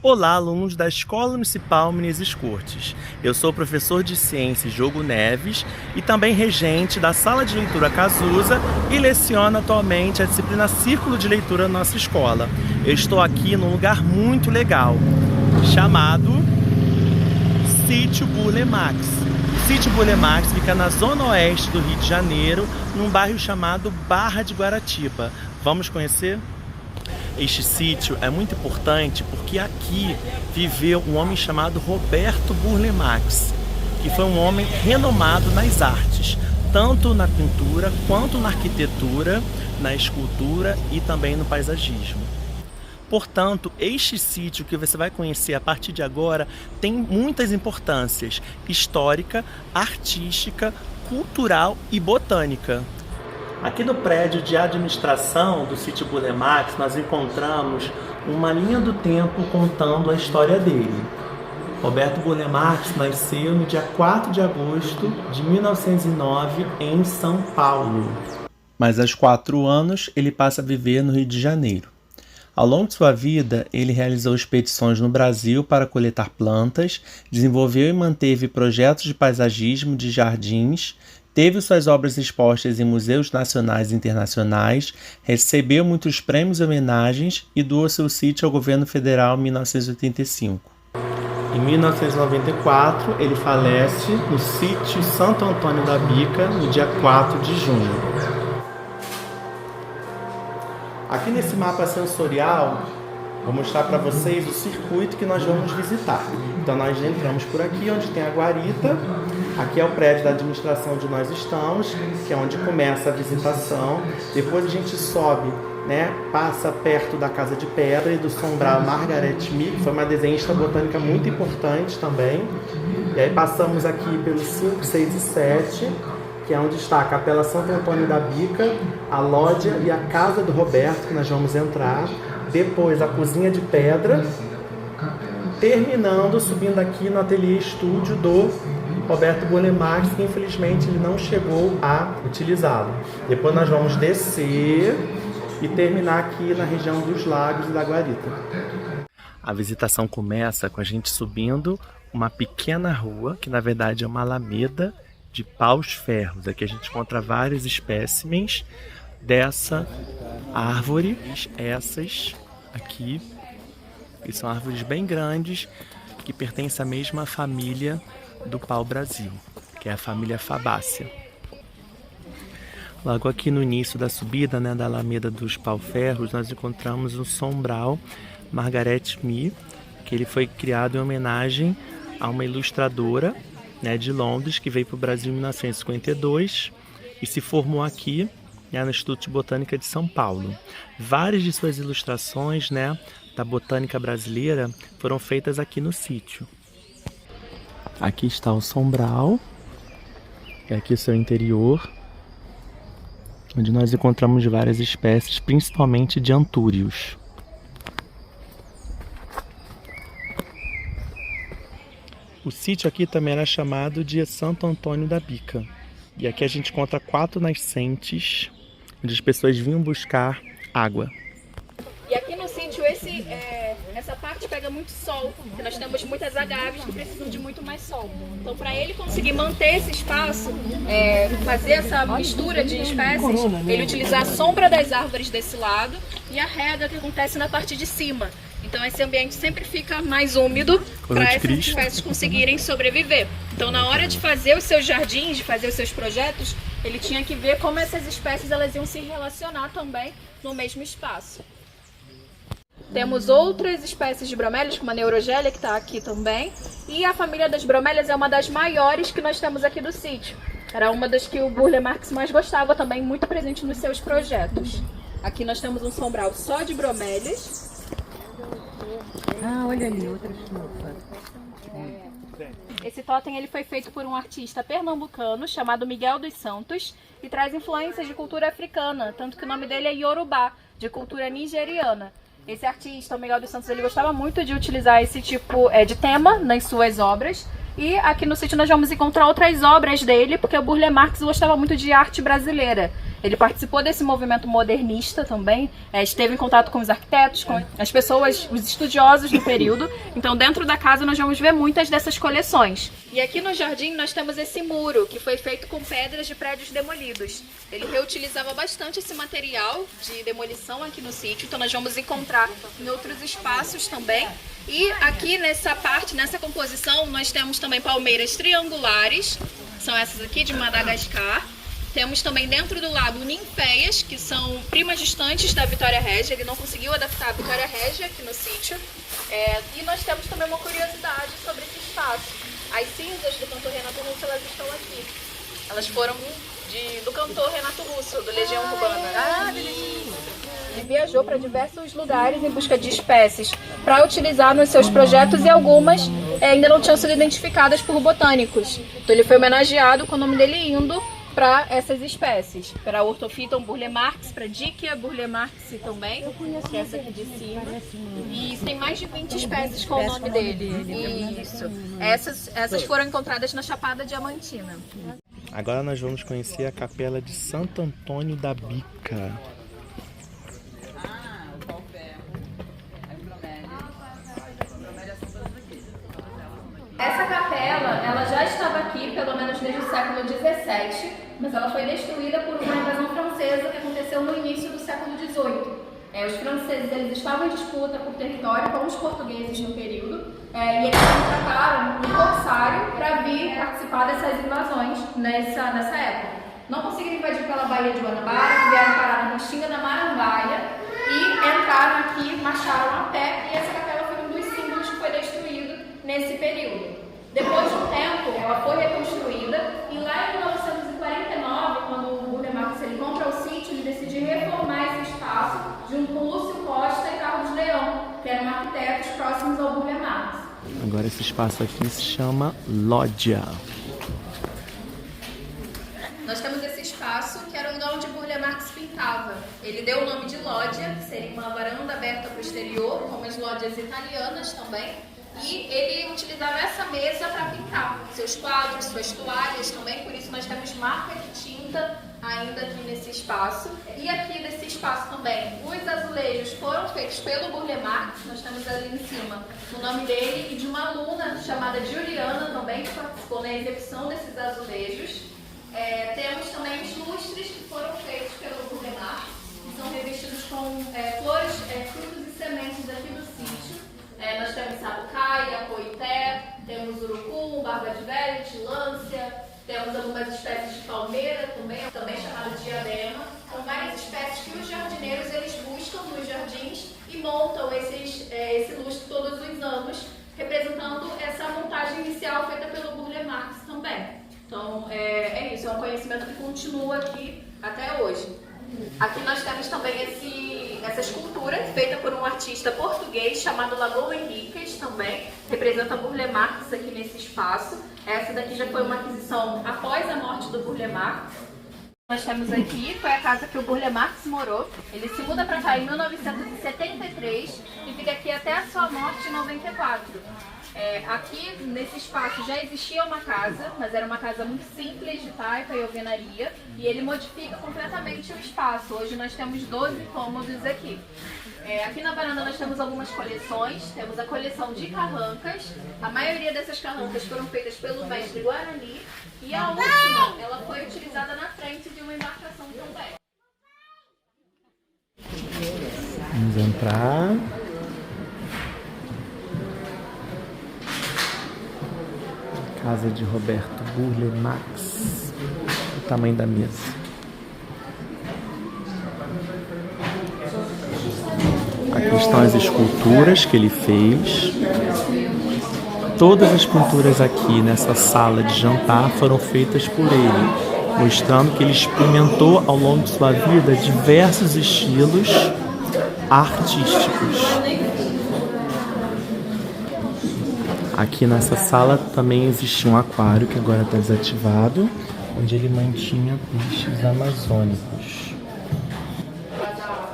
Olá, alunos da Escola Municipal Menezes Cortes. Eu sou o professor de Ciências Diogo Neves e também regente da Sala de Leitura Cazuza e leciono atualmente a disciplina Círculo de Leitura na nossa escola. Eu estou aqui num lugar muito legal, chamado Sítio Burle Marx. O Sítio Burle Marx fica na zona oeste do Rio de Janeiro, num bairro chamado Barra de Guaratiba. Vamos conhecer? Este sítio é muito importante porque aqui viveu um homem chamado Roberto Burle Marx, que foi um homem renomado nas artes, tanto na pintura quanto na arquitetura, na escultura e também no paisagismo. Portanto, este sítio que você vai conhecer a partir de agora tem muitas importâncias histórica, artística, cultural e botânica. Aqui no prédio de administração do Sítio Burle Marx, nós encontramos uma linha do tempo contando a história dele. Roberto Burle Marx nasceu no dia 4 de agosto de 1909 em São Paulo. Mas aos 4 anos ele passa a viver no Rio de Janeiro. Ao longo de sua vida, ele realizou expedições no Brasil para coletar plantas, desenvolveu e manteve projetos de paisagismo de jardins, teve suas obras expostas em museus nacionais e internacionais, recebeu muitos prêmios e homenagens e doou seu sítio ao governo federal em 1985. Em 1994, ele falece no sítio Santo Antônio da Bica, no dia 4 de junho. Aqui nesse mapa sensorial, vou mostrar para vocês o circuito que nós vamos visitar. Então nós entramos por aqui, onde tem a guarita. Aqui é o prédio da administração onde nós estamos, que é onde começa a visitação. Depois a gente sobe, passa perto da Casa de Pedra e do sombral Margaret Mead, que foi uma desenhista botânica muito importante também. E aí passamos aqui pelos 5, 6 e 7, que é onde está a Capela Santo Antônio da Bica, a Lógia e a Casa do Roberto, que nós vamos entrar. Depois a Cozinha de Pedra, terminando, subindo aqui no ateliê estúdio do Roberto Burle Marx, que infelizmente ele não chegou a utilizá-lo. Depois nós vamos descer e terminar aqui na região dos lagos e da guarita. A visitação começa com a gente subindo uma pequena rua, que na verdade é uma alameda de paus-ferros. Aqui a gente encontra vários espécimens dessa árvore. Essas aqui, que são árvores bem grandes, que pertencem à mesma família do pau-brasil, que é a família Fabácea. Logo aqui no início da subida, da Alameda dos Pau-Ferros, nós encontramos um sombral Margaret Mead, que ele foi criado em homenagem a uma ilustradora de Londres, que veio para o Brasil em 1952 e se formou aqui no Instituto de Botânica de São Paulo. Várias de suas ilustrações da botânica brasileira foram feitas aqui no sítio. Aqui está o sombral, e aqui o seu interior, onde nós encontramos várias espécies, principalmente de antúrios. O sítio aqui também era chamado de Santo Antônio da Bica. E aqui a gente encontra 4 nascentes, onde as pessoas vinham buscar água. E aqui no sítio, essa parte pega muito sol, porque nós temos muitas agaves que precisam de muito mais sol. Então, para ele conseguir manter esse espaço, fazer essa mistura de espécies, ele utiliza a sombra das árvores desse lado e a rega que acontece na parte de cima. Então esse ambiente sempre fica mais úmido para essas espécies conseguirem sobreviver. Então na hora de fazer os seus jardins, de fazer os seus projetos, ele tinha que ver como essas espécies elas iam se relacionar também no mesmo espaço. Temos outras espécies de bromélias, como a Neurogélia, que está aqui também. E a família das bromélias é uma das maiores que nós temos aqui do sítio. Era uma das que o Burle Marx mais gostava também, muito presente nos seus projetos. Aqui nós temos um sombral só de bromélias. Ah, olha ali, outra estufa. Esse totem ele foi feito por um artista pernambucano chamado Miguel dos Santos e traz influências de cultura africana, tanto que o nome dele é Yorubá, de cultura nigeriana. Esse artista, o Miguel dos Santos, ele gostava muito de utilizar esse tipo de tema nas suas obras. E aqui no sítio nós vamos encontrar outras obras dele, porque o Burle Marx gostava muito de arte brasileira. Ele participou desse movimento modernista também, esteve em contato com os arquitetos, com as pessoas, os estudiosos do período. Então dentro da casa nós vamos ver muitas dessas coleções. E aqui no jardim nós temos esse muro, que foi feito com pedras de prédios demolidos. Ele reutilizava bastante esse material de demolição aqui no sítio, então nós vamos encontrar em outros espaços também. E aqui nessa parte, nessa composição, nós temos também palmeiras triangulares, são essas aqui de Madagascar. Temos também dentro do lado ninféias, que são primas distantes da Vitória Régia. Ele não conseguiu adaptar a Vitória Régia aqui no sítio. E nós temos também uma curiosidade sobre esse espaço. As cinzas do cantor Renato Russo, elas estão aqui. Elas foram do cantor Renato Russo, do Legião Urbana. Ele viajou para diversos lugares em busca de espécies para utilizar nos seus projetos, e algumas ainda não tinham sido identificadas por botânicos. Então ele foi homenageado com o nome dele indo para essas espécies, para Orthophyton burle-marx, para Dickia burle-marx também, que é essa aqui de cima. E tem mais de 20 espécies com o nome dele. Isso. Essas foram encontradas na Chapada Diamantina. Agora nós vamos conhecer a capela de Santo Antônio da Bica. Essa capela, ela já estava aqui, pelo menos desde o século XVII, mas ela foi destruída por uma invasão francesa que aconteceu no início do século XVIII. Os franceses, eles estavam em disputa por território com os portugueses no período, e eles contrataram um corsário para vir participar dessas invasões nessa época. Não conseguiram invadir pela Baía de Guanabara, vieram parar na Coxinha da Marambaia e entraram aqui, marcharam a pé, e essa capela foi um dos símbolos que foi destruído nesse período. Depois de um tempo, ela foi reconstruída, e lá em 1949, quando o burle-marx ele compra o sítio, ele decide reformar esse espaço junto com Lúcio Costa e Carlos Leão, que eram arquitetos próximos ao burle-marx. Agora esse espaço aqui se chama Lógia. Nós temos esse espaço que era o lugar onde Burle-Marx pintava. Ele deu o nome de lógia, que seria uma varanda aberta para o exterior, como as lógias italianas também. E ele utilizava essa mesa para pintar seus quadros, suas toalhas também, por isso nós temos marca de tinta ainda aqui nesse espaço. E aqui nesse espaço também, os azulejos foram feitos pelo Burle-Marx, nós temos ali em cima o nome dele e de uma aluna chamada Juliana também, que participou na execução desses azulejos. Temos também os lustres que foram feitos pelo Burle-Marx, que são revestidos com flores, frutos e sementes aqui do sítio. Nós temos sabucaia, coité, temos urucum, barba de velho, tilância, temos algumas espécies de palmeira também chamada de diadema. São várias espécies que os jardineiros eles buscam nos jardins e montam esse lustre todos os anos, representando essa montagem inicial feita pelo Burle-Marx também. Então é isso, é um conhecimento que continua aqui até hoje. Aqui nós temos também essa escultura feita por um artista português chamado Lagoa Henriques também, representa Burle-Marx aqui nesse espaço. Essa daqui já foi uma aquisição após a morte do Burle-Marx. Nós temos aqui, foi a casa que o Burle-Marx morou. Ele se muda para cá em 1973 e fica aqui até a sua morte em 94. Aqui nesse espaço já existia uma casa, mas era uma casa muito simples de taipa e alvenaria, e ele modifica completamente o espaço. Hoje nós temos 12 cômodos aqui. Aqui na varanda nós temos algumas coleções, temos a coleção de carrancas. A maioria dessas carrancas foram feitas pelo mestre Guarani, e a última ela foi utilizada na frente de uma embarcação também. Vamos entrar. Casa de Roberto Burle-Marx. O tamanho da mesa. Aqui estão as esculturas que ele fez. Todas as pinturas aqui nessa sala de jantar foram feitas por ele, mostrando que ele experimentou ao longo de sua vida diversos estilos artísticos. Aqui nessa sala também existia um aquário que agora está desativado, onde ele mantinha peixes amazônicos.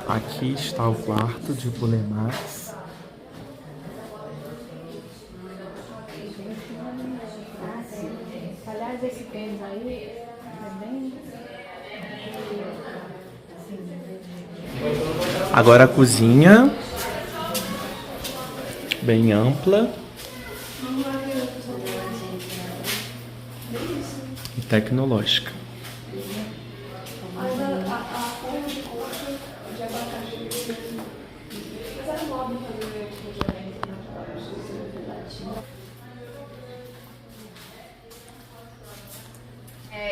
Aqui está o quarto de Burle-Marx. Aliás, esse tênis aí é bem... Agora a cozinha, bem ampla e tecnológica.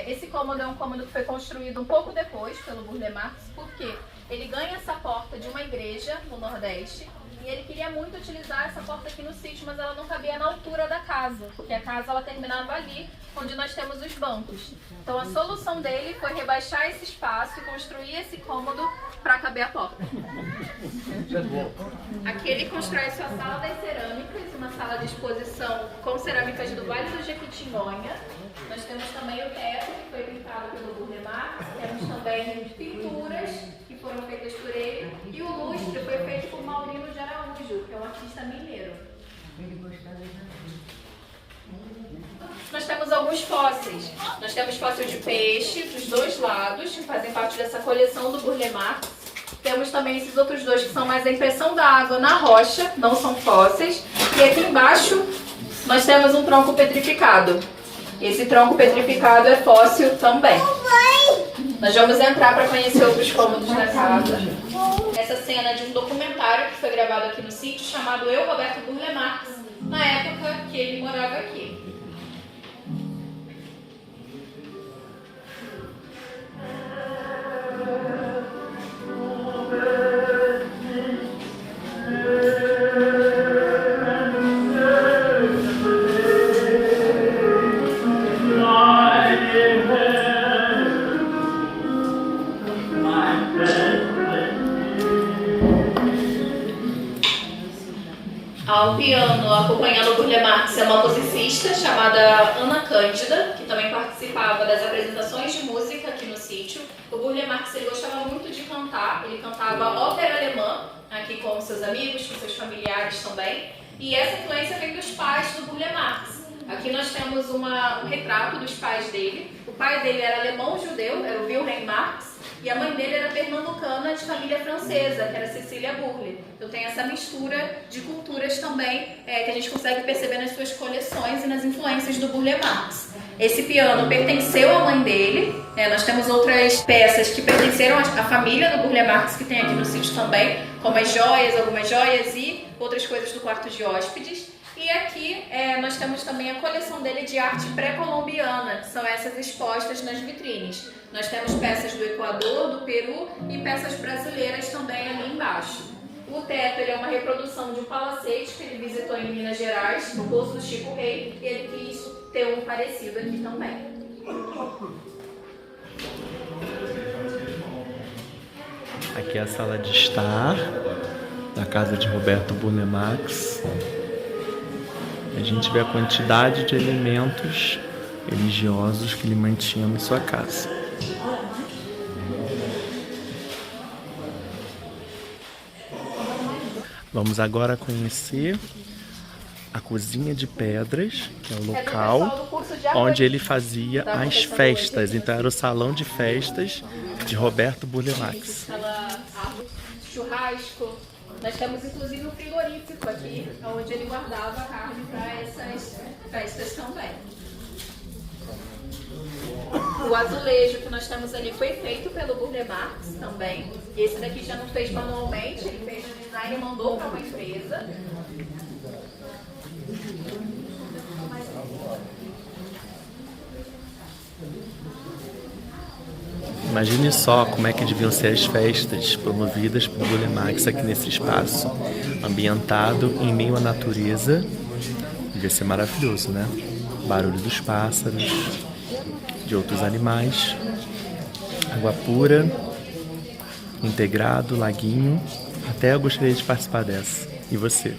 Esse cômodo é um cômodo que foi construído um pouco depois pelo Burle Marx, porque ele ganha essa porta de uma igreja no Nordeste e ele queria muito utilizar essa porta aqui no sítio, mas ela não cabia na altura da casa, porque a casa ela terminava ali, onde nós temos os bancos. Então a solução dele foi rebaixar esse espaço e construir esse cômodo para caber a porta. Aqui ele constrói sua sala das cerâmicas, uma sala de exposição com cerâmicas do Vale do Jequitinhonha. Nós temos também o teto, que foi pintado pelo Burle Marx. Temos também pinturas que foram feitas por ele. E o lustre foi feito por Maurino de Araújo, que é um artista mineiro. Nós temos alguns fósseis. Nós temos fóssil de peixe dos dois lados, que fazem parte dessa coleção do Burle Marx. Temos também esses outros dois que são mais a impressão da água na rocha, não são fósseis. E aqui embaixo nós temos um tronco petrificado. Esse tronco petrificado é fóssil também. Nós vamos entrar para conhecer outros cômodos da casa. Essa cena de um documentário que foi gravado aqui no sítio, chamado Eu, Roberto Burle Marx, na época que ele morava aqui. Ao piano, acompanhando o Burle Marx, é uma musicista chamada Ana Cândida, que também participava das apresentações de música aqui no sítio. O Burle Marx ele gostava muito de cantar, ele cantava ópera alemã, aqui com seus amigos, com seus familiares também. E essa influência vem dos pais do Burle Marx. Aqui nós temos um retrato dos pais dele. O pai dele era alemão-judeu, era o Wilhelm Marx, e a mãe dele era pernambucana de família francesa, que era Cecília Burle. Então tem essa mistura de culturas também, que a gente consegue perceber nas suas coleções e nas influências do Burle Marx. Esse piano pertenceu à mãe dele. Nós temos outras peças que pertenceram à família do Burle Marx, que tem aqui no sítio também, como as joias, algumas joias e outras coisas do quarto de hóspedes. E aqui nós temos também a coleção dele de arte pré-colombiana, que são essas expostas nas vitrines. Nós temos peças do Equador, do Peru e peças brasileiras também ali embaixo. O teto ele é uma reprodução de um palacete que ele visitou em Minas Gerais, no Poço do Chico Rei, e ele quis ter um parecido aqui também. Aqui é a sala de estar da casa de Roberto Burle Marx. A gente vê a quantidade de elementos religiosos que ele mantinha em sua casa. Vamos agora conhecer a cozinha de pedras, que é o local onde ele fazia as festas. Então era o salão de festas de Roberto Burle Marx. Churrasco. Nós temos inclusive um frigorífico aqui, onde ele guardava a carne para essas festas também. O azulejo que nós temos ali foi feito pelo Burle Marx também. Esse daqui já não fez manualmente, ele fez o design e mandou para uma empresa. Imagine só como é que deviam ser as festas promovidas por Burle Marx aqui nesse espaço, ambientado em meio à natureza. Devia ser maravilhoso, né? Barulho dos pássaros, de outros animais, água pura, integrado, laguinho. Até eu gostaria de participar dessa. E você?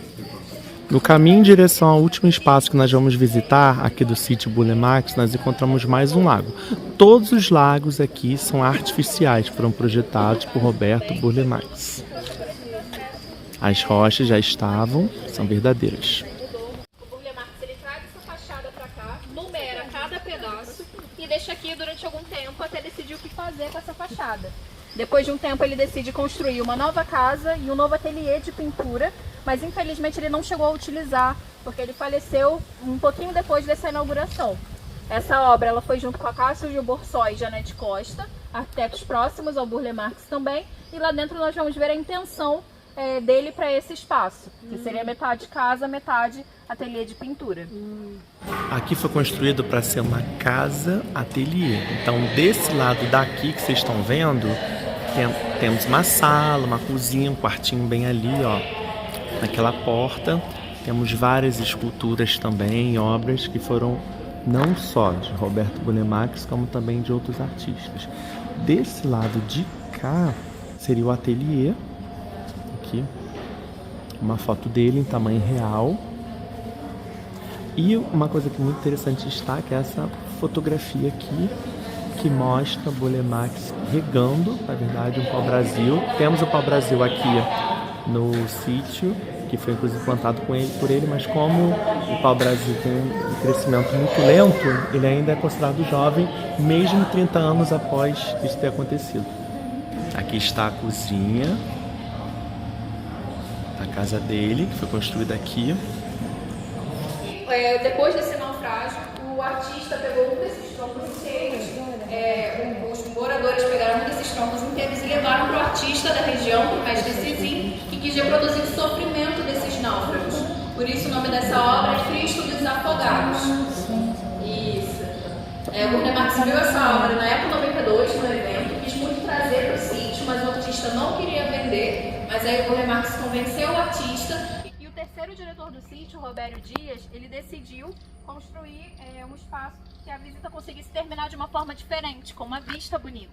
No caminho em direção ao último espaço que nós vamos visitar, aqui do sítio Burle Marx, nós encontramos mais um lago. Todos os lagos aqui são artificiais, foram projetados por Roberto Burle Marx. As rochas já estavam, são verdadeiras. O Burle Marx ele traz essa fachada para cá, numera cada pedaço e deixa aqui durante algum tempo até decidir o que fazer com essa fachada. Depois de um tempo ele decide construir uma nova casa e um novo ateliê de pintura, mas infelizmente ele não chegou a utilizar, porque ele faleceu um pouquinho depois dessa inauguração. Essa obra ela foi junto com a Cássio Gil Borsoi e Janete Costa, arquitetos próximos ao Burle Marx também, e lá dentro nós vamos ver a intenção dele para esse espaço, que seria metade casa, metade ateliê de pintura. Aqui foi construído para ser uma casa-ateliê. Então, desse lado daqui que vocês estão vendo, temos uma sala, uma cozinha, um quartinho bem ali, ó, naquela porta. Temos várias esculturas também, obras que foram não só de Roberto Burle Marx, como também de outros artistas. Desse lado de cá seria o ateliê. Aqui, uma foto dele em tamanho real. E uma coisa que é muito interessante destaque é essa fotografia aqui, que mostra Burle Marx regando, na verdade, um pau-brasil. Temos o pau-brasil aqui no sítio, que foi inclusive plantado por ele, mas como o pau-brasil tem um crescimento muito lento, ele ainda é considerado jovem, mesmo 30 anos após isso ter acontecido. Aqui está a cozinha da casa dele, que foi construída aqui. Depois desse naufrágio, o artista pegou um desses troncos inteiros, os moradores pegaram um desses troncos inteiros e levaram para o artista da região, para o mestre Cezin, que quis reproduzir o sofrimento desses náufragos. Por isso o nome dessa obra é Cristo dos Afogados. Isso. O Burle Marx viu essa obra na época 92, no evento, quis muito trazer para o sítio, mas o artista não queria vender, mas aí o Burle Marx convenceu o artista. E o terceiro diretor do sítio, Robério Dias, ele decidiu construir um espaço que a visita conseguisse terminar de uma forma diferente, com uma vista bonita.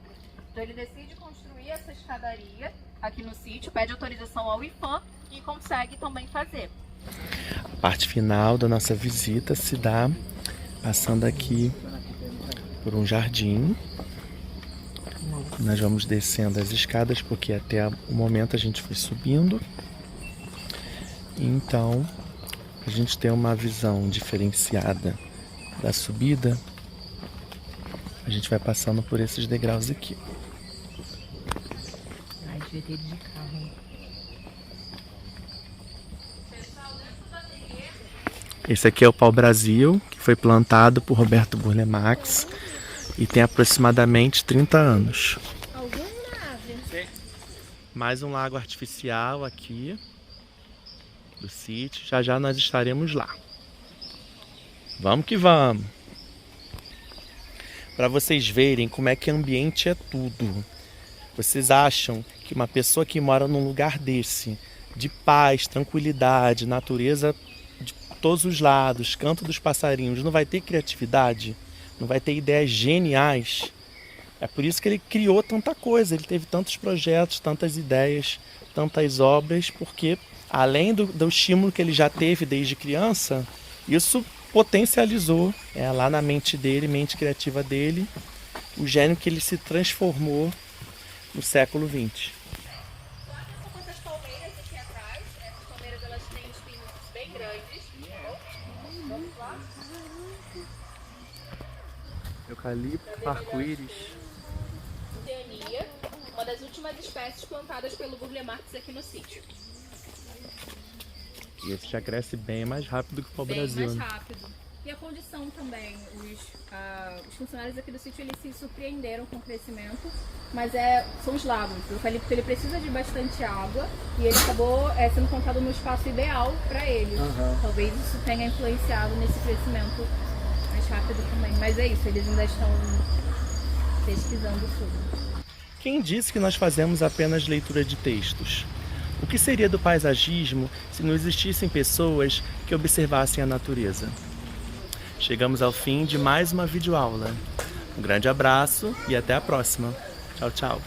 Então ele decide construir essa escadaria aqui no sítio, pede autorização ao IPHAN e consegue também fazer. A parte final da nossa visita se dá passando aqui por um jardim. Nós vamos descendo as escadas porque até o momento a gente foi subindo. Então a gente tem uma visão diferenciada da subida. A gente vai passando por esses degraus aqui. Ai, devia ter ido de carro. Esse aqui é o pau-brasil, que foi plantado por Roberto Burle Marx e tem aproximadamente 30 anos. Mais um lago artificial aqui do sítio. Já já nós estaremos lá. Vamos que vamos! Para vocês verem como é que ambiente é tudo. Vocês acham que uma pessoa que mora num lugar desse, de paz, tranquilidade, natureza de todos os lados, canto dos passarinhos, não vai ter criatividade? Não vai ter ideias geniais? É por isso que ele criou tanta coisa, ele teve tantos projetos, tantas ideias, tantas obras, porque além do estímulo que ele já teve desde criança, isso potencializou lá na mente dele, mente criativa dele, o gênio que ele se transformou no século XX. Essas palmeiras aqui atrás, essas palmeiras elas têm espinhos bem grandes. Vamos lá? Eucalipto, arco-íris. Teania, uma das últimas espécies plantadas pelo Burle Marx aqui no sítio. E esse já cresce bem mais rápido que o pau-brasil. Bem mais rápido. E a condição também, os funcionários aqui do sítio eles se surpreenderam com o crescimento, mas são os lagos. O eucalipto ele precisa de bastante água e ele acabou sendo plantado no espaço ideal para ele. Talvez isso tenha influenciado nesse crescimento mais rápido também, mas é isso, eles ainda estão pesquisando tudo. Quem disse que nós fazemos apenas leitura de textos? O que seria do paisagismo se não existissem pessoas que observassem a natureza? Chegamos ao fim de mais uma videoaula. Um grande abraço e até a próxima. Tchau, tchau.